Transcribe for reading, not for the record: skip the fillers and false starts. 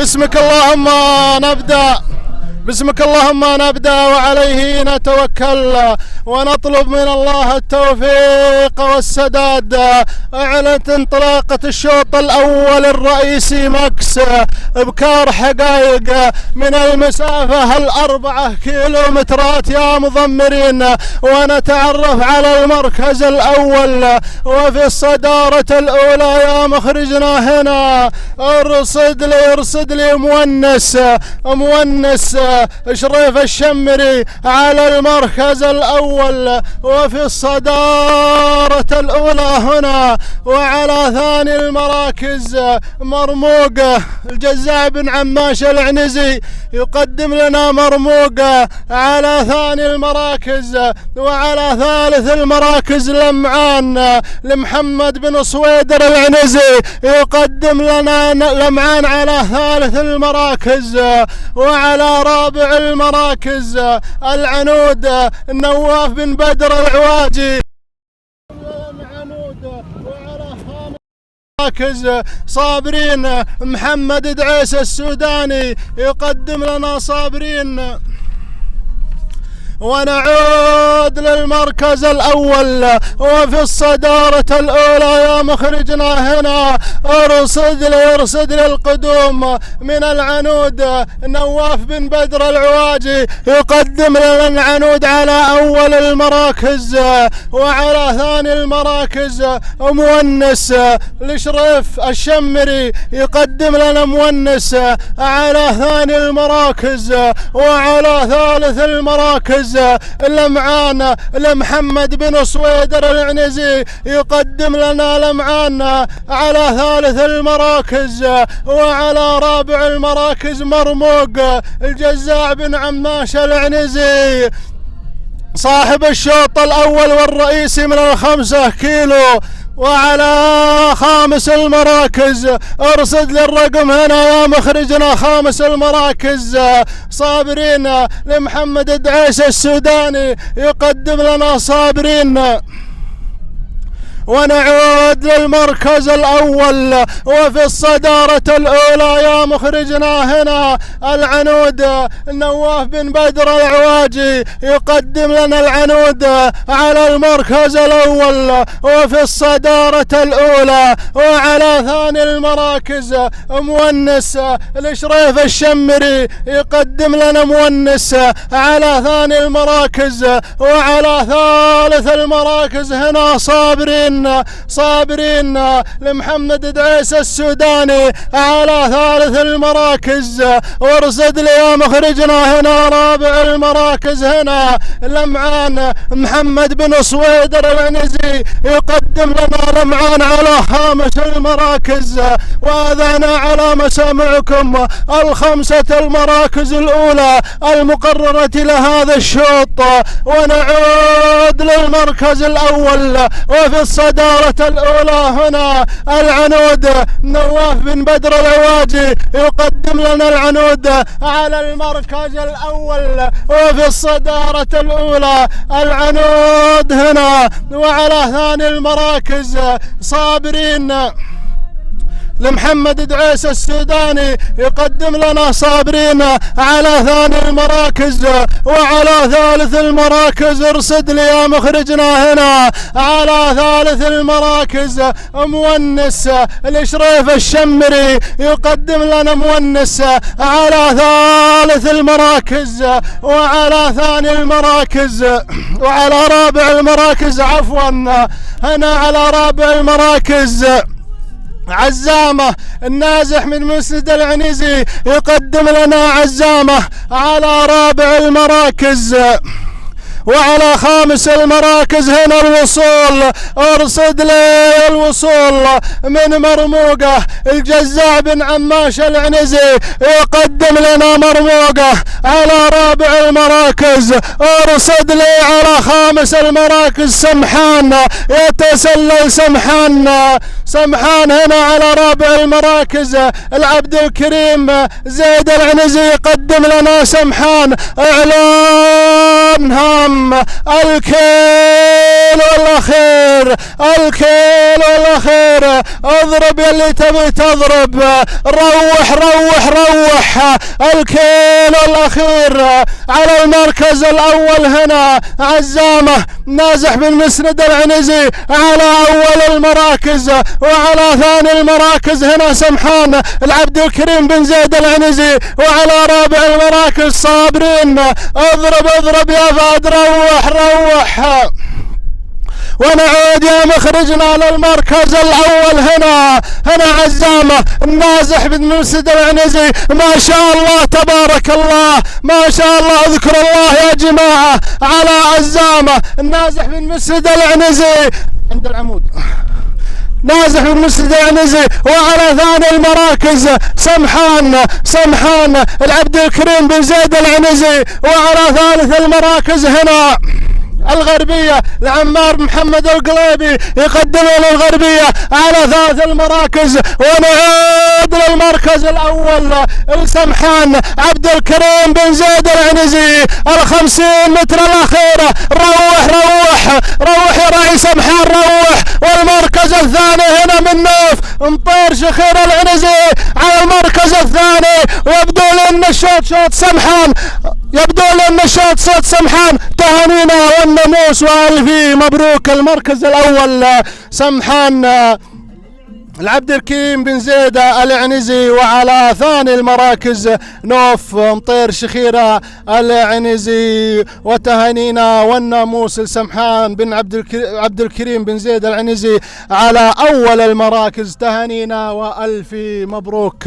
باسمك اللهم نبدأ، باسمك اللهم نبدأ وعليه نتوكل ونطلب من الله التوفيق والسداد. أعلنت انطلاقة الشوط الأول الرئيسي مكس بكار حقائق من المسافة 4 كيلومترات يا مضمرين، ونتعرف على المركز الأول وفي الصدارة الأولى يا مخرجنا هنا. ارصد لي مونس شريف الشمري على المركز الأول وفي الصدارة الأولى هنا. وعلى ثاني المراكز مرموقة الجزاع بن عماش العنزي يقدم لنا مرموقة على ثاني المراكز. وعلى ثالث المراكز لمعان لمحمد بن صويدر العنزي يقدم لنا لمعان على ثالث المراكز. وعلى رابع المراكز العنود نواف بن بدر العواجي. وعلى خامس المراكز صابرين محمد دعيس السوداني يقدم لنا صابرين. ونعود للمركز الأول وفي الصدارة الأولى يا مخرجنا هنا. ارصد لي القدوم من العنود نواف بن بدر العواجي يقدم لنا العنود على أول المراكز. وعلى ثاني المراكز مونس لشريف الشمري يقدم لنا مونس على ثاني المراكز. وعلى ثالث المراكز لمعان لمحمد بن صويدر العنزي يقدم لنا لمعان على ثالث المراكز. وعلى رابع المراكز مرموق الجزاع بن عماش العنزي صاحب الشوط الأول والرئيسي من 5 كيلو. وعلى خامس المراكز ارصد للرقم هنا يا مخرجنا. خامس المراكز صابرين لمحمد دعيس السوداني يقدم لنا صابرين. ونعود للمركز الأول وفي الصدارة الأولى يا مخرجنا هنا العنود نواف بن بدر العواجي يقدم لنا العنود على المركز الأول وفي الصدارة الأولى. وعلى ثاني المراكز مونس لشريف الشمري يقدم لنا مونس على ثاني المراكز. وعلى ثالث المراكز هنا صابرين لمحمد دعيس السوداني على ثالث المراكز. وارصد لي يا مخرجنا هنا رابع المراكز هنا لمعان محمد بن صويدر العنزي يقدم لنا لمعان على خامس المراكز. وأذعنا على مسامعكم 5 المراكز الأولى المقررة لهذا الشوط. ونعود للمركز الأول وفي الصدارة الأولى هنا العنود نواف بن بدر العواجي يقدم لنا العنود على المركز الأول وفي الصدارة الأولى العنود هنا. وعلى ثاني المراكز صابرين لمحمد دعيس السوداني يقدم لنا صابرين على ثاني المراكز. وعلى ثالث المراكز ارصد لي يا مخرجنا هنا على ثالث المراكز مونس لشريف الشمري يقدم لنا مونس على ثالث المراكز. وعلى ثاني المراكز وعلى رابع المراكز هنا على رابع المراكز عزامة النازح من مسند العنزي يقدم لنا عزامة على رابع المراكز. وعلى خامس المراكز هنا الوصول. ارصد لي الوصول من مرموقة الجزاع بن عماش العنزي يقدم لنا مرموقة على رابع المراكز. ارصد لي على خامس المراكز سمحان يتسلل سمحان هنا على رابع المراكز العبد الكريم زيد العنزي يقدم لنا سمحان. اعلان هام الدم. الكيل والأخير، الكيل والأخير. اضرب يلي تبي تضرب، روح روح روح. الكيل والأخير على المركز الأول هنا عزامة نازح بن مسند العنزي على أول المراكز، وعلى ثاني المراكز هنا سمحان العبد الكريم بن زيد العنزي، وعلى رابع المراكز صابرين. اضرب اضرب يا فهد، روح روح. ونعود يا مخرجنا للمركز الأول هنا عزامة النازح بن مسند العنزي. ما شاء الله تبارك الله، ما شاء الله، اذكر الله يا جماعة على عزامة النازح بن مسند العنزي عند العمود، نازح بن مسند العنزي. وعلى ثاني المراكز سمحان العبد الكريم بن زيد العنزي. وعلى ثالث المراكز هنا الغربية العمار محمد القليبي يقدم للغربية على ثالث المراكز. ونعود للمركز الأول سمحان عبد الكريم بن زيد العنزي 50 متر الأخيرة. روح روح روح يا راعي سمحان روح. والمركز الثاني هنا من نوف مطير شخير العنزي على المركز الثاني. ويبدو لأن الشوط شوط سمحان، يبدو لأن الشوط صوت سمحان. تهانينا والناموس والفي مبروك. المركز الأول سمحان العبد الكريم بن زيد العنزي، وعلى ثاني المراكز نوف مطير شخيرة العنزي. وتهانينا والناموس لسمحان بن عبد الكريم بن زيد العنزي على أول المراكز. تهانينا وألف مبروك.